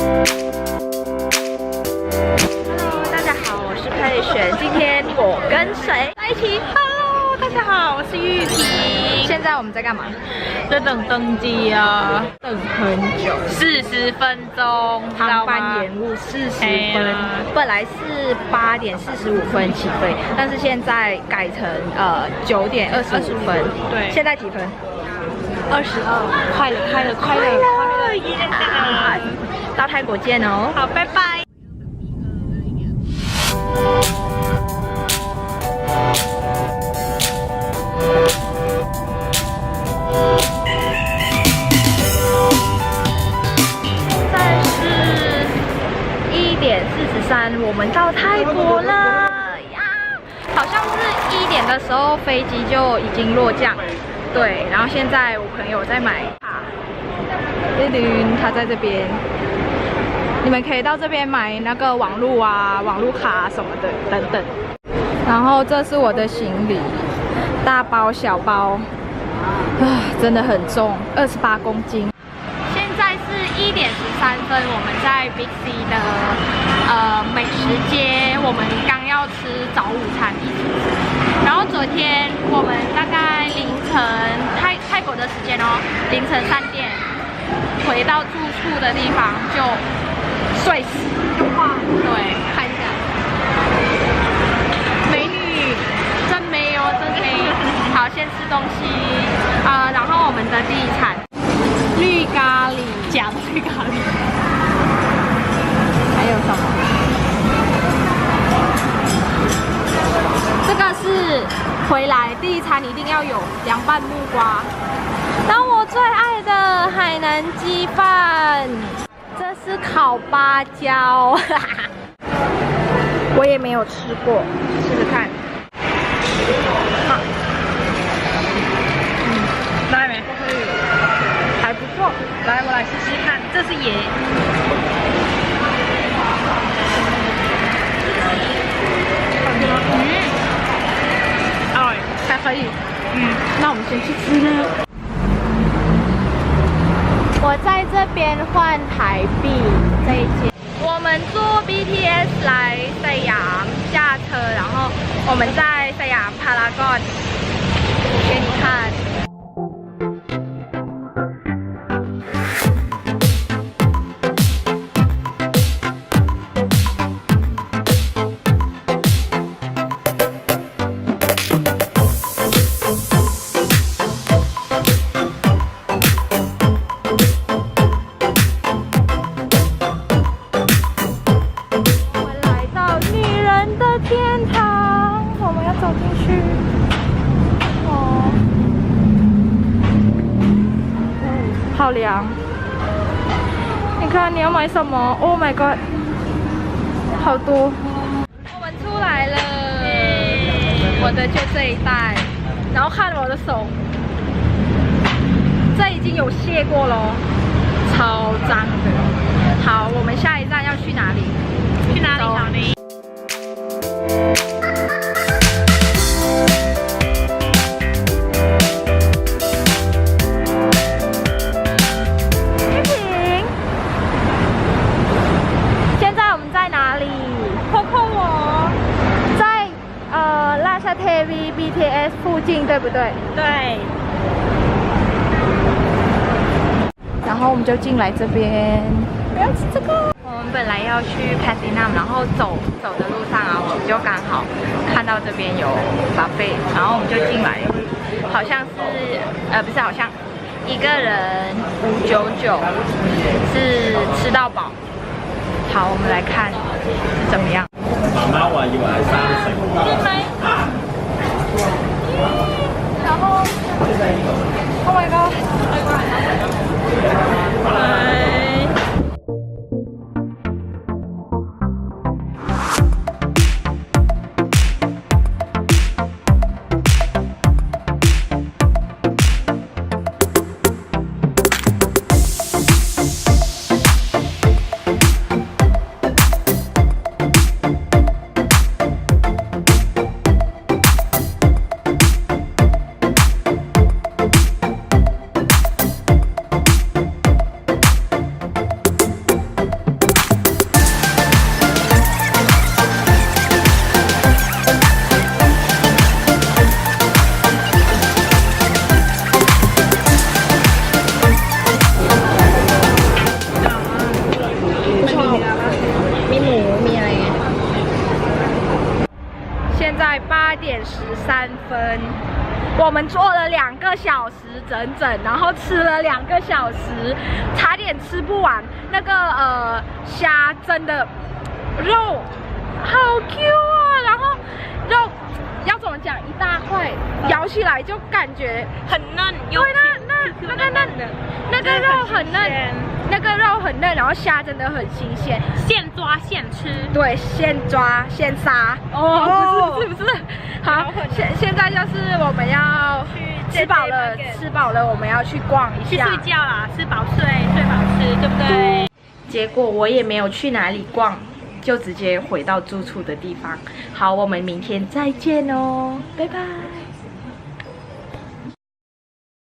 Hello， 大家好，我是佩璇。今天我跟谁在一起 ？Hello， 大家好，我是玉萍。现在我们在干嘛？在等登机啊，等很久，40分钟，航班延误40分，本来是8点45分起飞，但是现在改成9点25分。对，现在几分？22，快了，耶！到泰国见哦。好，拜拜。1点43，我们到泰国了呀！好像是1点的时候飞机就已经落降，对。然后现在我朋友在买卡，他在这边，你们可以到这边买那个网路啊、网路卡什么的等等。然后这是我的行李，大包小包，真的很重，28公斤。现在是1点13分，我们在 Big C 的美食街，我们刚要吃早午餐一起吃。然后昨天我们大概凌晨泰国的时间哦，凌晨3点回到住处的地方就睡死。对，看一下，美女，真美哦，真美。好，先吃东西然后我们的第一餐。绿咖喱，讲绿咖喱，还有什么？这个是回来第一餐一定要有凉拌木瓜，然后我最爱的海南鸡饭，这是烤芭蕉，我也没有吃过，试试看。好，来没？还不错，来，我来试试看，这是椰。哦，还可以。那我们先去吃呢。我在这边换台币这一间。我们坐 BTS 来塞雅下车，然后我们在塞雅帕拉贡给你看。好凉！你看你要买什么 ？Oh my god， 好多！我们出来了，我的就这一袋，然后看我的手，这已经有卸过咯，超脏的。好，我们下一站要去哪里？去哪里找你？KV BTS 附近对不对？对。然后我们就进来这边，不要吃这个。我们本来要去 Platinum， 然后走的路上啊，我们就刚好看到这边有 buffet， 然后我们就进来，好像是不是，好像一个人599，是吃到饱。好，我们来看是怎么样。媽媽話以為係30。然後 ，Oh my god！ 8点13分，我们坐了2个小时整整，然后吃了2个小时，差点吃不完。那个虾真的肉好 Q 啊，然后肉要怎么讲，一大块咬起来就感觉很嫩，对，那个肉很嫩，那个肉很嫩，然后虾真的很新鲜，现抓现吃。对，现抓现杀。哦，不是，好，现在就是我们要吃饱了，我们要去逛一下，去睡觉啦，吃饱睡，睡饱吃，对不对？结果我也没有去哪里逛，就直接回到住处的地方。好，我们明天再见哦，拜拜。